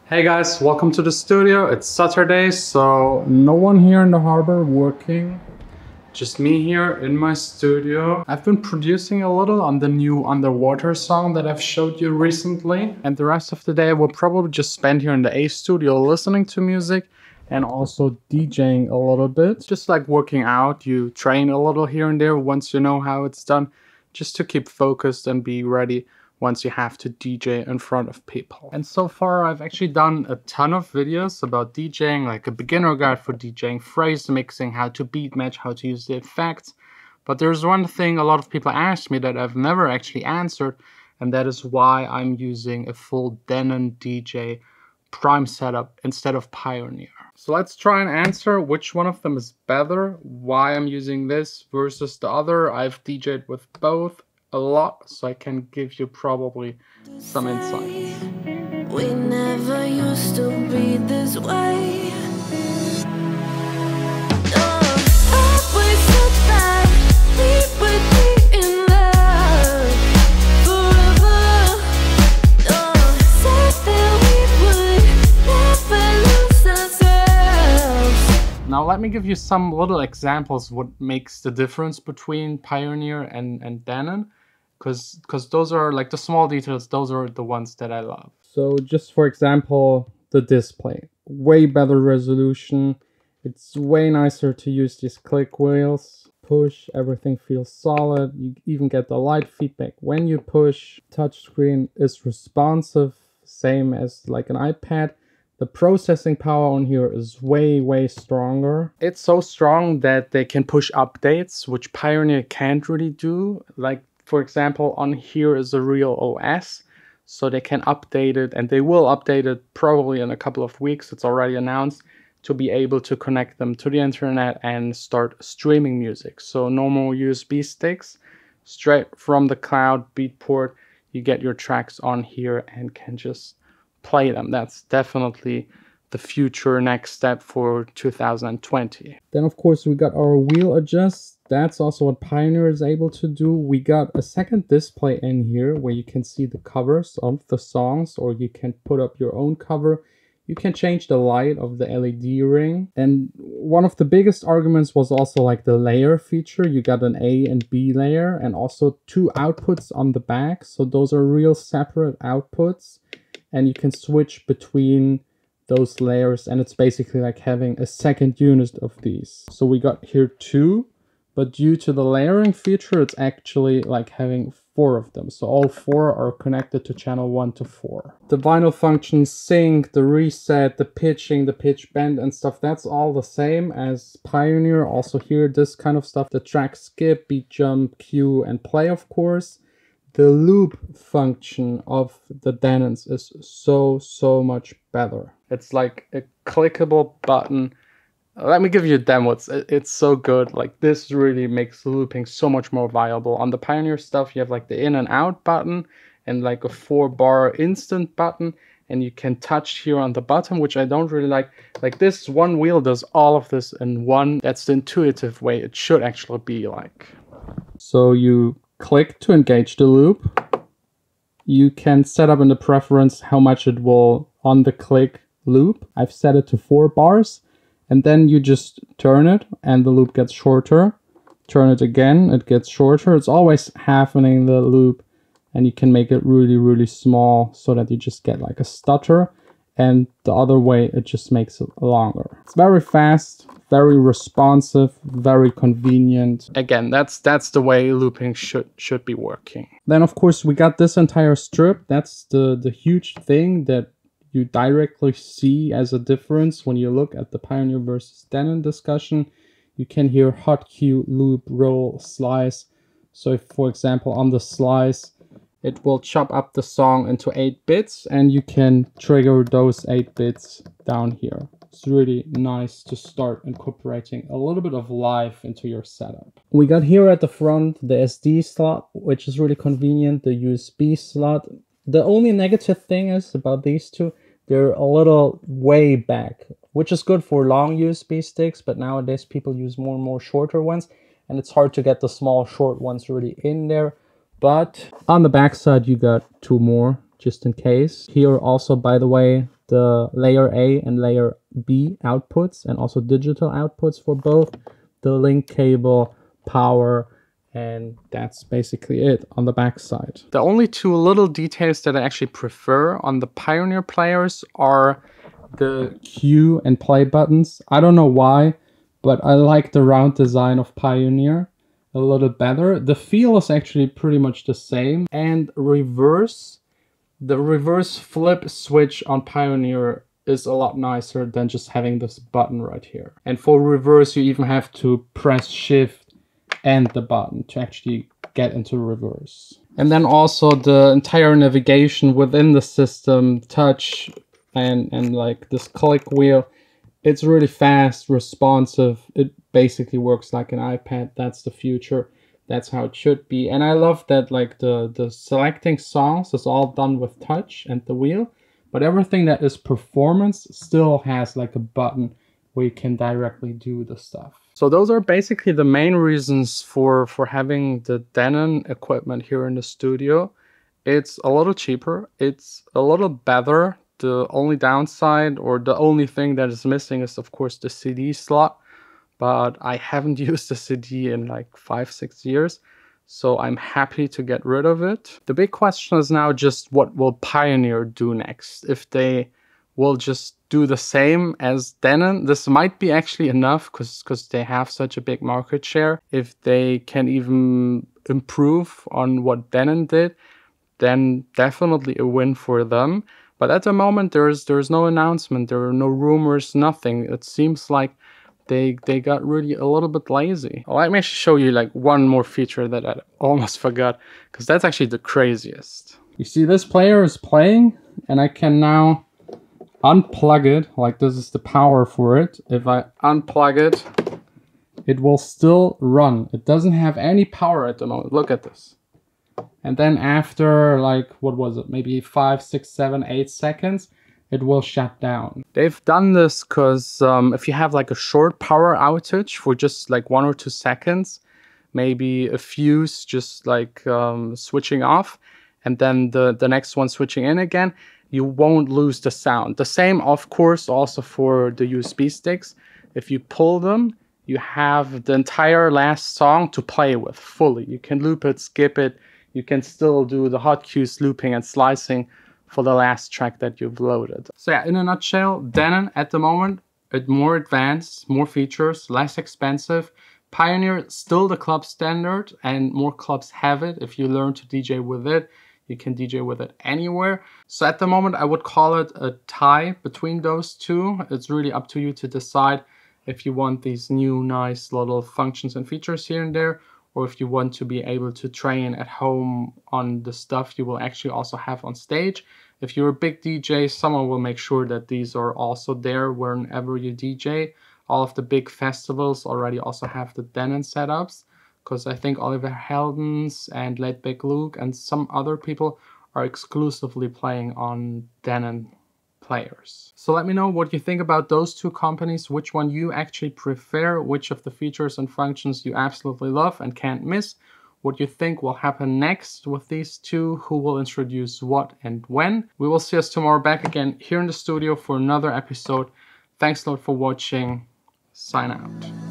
Hey guys, welcome to the studio. It's Saturday, so no one here in the harbor working. Just me here in my studio. I've been producing a little on the new underwater song that I've showed you recently. And the rest of the day I will probably just spend here in the A studio listening to music and also DJing a little bit. Just like working out, you train a little here and there once you know how it's done, just to keep focused and be ready once you have to DJ in front of people. And so far I've actually done a ton of videos about DJing, like a beginner guide for DJing, phrase mixing, how to beat match, how to use the effects. But there's one thing a lot of people ask me that I've never actually answered, and that is why I'm using a full Denon DJ Prime setup instead of Pioneer. So let's try and answer which one of them is better, why I'm using this versus the other. I've DJed with both a lot, so I can give you probably some insights. We never used to be this way. Now let me give you some little examples what makes the difference between Pioneer and Denon, because those are like the small details, those are the ones that I love. So just for example, the display, way better resolution. It's way nicer to use these click wheels. Push, everything feels solid. You even get the light feedback when you push. Touchscreen is responsive, same as like an iPad. The processing power on here is way stronger. It's so strong that they can push updates, which Pioneer can't really do. Like, for example, on here is a real OS, so they can update it, and they will update it probably in a couple of weeks. It's already announced, to be able to connect them to the internet and start streaming music. So normal USB sticks, straight from the cloud, BEATPORT, you get your tracks on here and can just play them. That's definitely the future next step for 2020. Then of course we got our wheel adjust. That's also what Pioneer is able to do. We got a second display in here where you can see the covers of the songs, or you can put up your own cover. You can change the light of the LED ring. And one of the biggest arguments was also like the layer feature. You got an A and B layer and also two outputs on the back. So those are real separate outputs. And you can switch between those layers, and it's basically like having a second unit of these. So we got here two, but due to the layering feature, it's actually like having four of them. So all four are connected to channel 1 to 4. The vinyl functions, sync, the reset, the pitching, the pitch bend and stuff, that's all the same as Pioneer. Also here, this kind of stuff, the track skip, beat jump, cue, and play, of course. The loop function of the Denons is so much better. It's like a clickable button. Let me give you a demo. It's so good. Like, this really makes looping so much more viable. On the Pioneer stuff, you have like the in and out button and like a 4-bar instant button, and you can touch here on the bottom, which I don't really like. Like, this one wheel does all of this in one. That's the intuitive way it should actually be like. So you click to engage the loop. You can set up in the preference how much it will on the click loop. I've set it to 4 bars, and then you just turn it and the loop gets shorter. Turn it again, it gets shorter. It's always halvening the loop, and you can make it really small so that you just get like a stutter, and the other way it just makes it longer. It's very fast, very responsive, very convenient. Again, that's the way looping should be working. Then of course we got this entire strip. That's the huge thing that you directly see as a difference when you look at the Pioneer versus Denon discussion. You can hear hot cue, loop, roll, slice. So if, for example, on the slice, it will chop up the song into 8 bits, and you can trigger those 8 bits down here. It's really nice to start incorporating a little bit of life into your setup. We got here at the front the SD slot, which is really convenient, the USB slot. The only negative thing is about these two, they're a little way back, which is good for long USB sticks, but nowadays people use more and more shorter ones, and it's hard to get the small short ones really in there. But on the back side you got 2 more just in case. Here also, by the way, the layer A and layer B outputs and also digital outputs for both, the link cable, power, and that's basically it on the back side. The only two little details that I actually prefer on the Pioneer players are the Q and play buttons. I don't know why, but I like the round design of Pioneer a little better. The feel is actually pretty much the same. And reverse, the reverse flip switch on Pioneer is a lot nicer than just having this button right here. And for reverse, you even have to press shift and the button to actually get into reverse. And then also the entire navigation within the system, touch and like this click wheel, it's really fast, responsive. It basically works like an iPad. That's the future. That's how it should be. And I love that like the selecting songs is all done with touch and the wheel, but everything that is performance still has like a button where you can directly do the stuff. So those are basically the main reasons for having the Denon equipment here in the studio. It's a little cheaper. It's a little better. The only downside or the only thing that is missing is of course the CD slot, but I haven't used the CD in like 5-6 years, so I'm happy to get rid of it. The big question is now just what will Pioneer do next? If they will just do the same as Denon, this might be actually enough because they have such a big market share. If they can even improve on what Denon did, then definitely a win for them. But at the moment, there's no announcement, there are no rumors, nothing. It seems like they got really a little bit lazy. Well, let me actually show you like one more feature that I almost forgot, because that's actually the craziest. You see this player is playing, and I can now unplug it. Like this is the power for it. If I unplug it, it will still run. It doesn't have any power at the moment. Look at this. And then after like, what was it? Maybe 5, 6, 7, 8 seconds, it will shut down. They've done this because if you have like a short power outage for just like 1 or 2 seconds, maybe a fuse just like switching off, and then the next one switching in again, you won't lose the sound. The same, of course, also for the USB sticks. If you pull them, you have the entire last song to play with fully. You can loop it, skip it. You can still do the hot cues, looping and slicing for the last track that you've loaded. So yeah, in a nutshell, Denon at the moment, it's more advanced, more features, less expensive. Pioneer, still the club standard, and more clubs have it. If you learn to DJ with it, you can DJ with it anywhere. So at the moment, I would call it a tie between those two. It's really up to you to decide if you want these new nice little functions and features here and there, or if you want to be able to train at home on the stuff you will actually also have on stage. If you're a big DJ, someone will make sure that these are also there whenever you DJ. All of the big festivals already also have the Denon setups, because I think Oliver Heldens and Laidback Luke and some other people are exclusively playing on Denon players. So let me know what you think about those two companies, which one you actually prefer, which of the features and functions you absolutely love and can't miss, what you think will happen next with these two, who will introduce what and when. We will see us tomorrow back again here in the studio for another episode. Thanks a lot for watching. Sign out.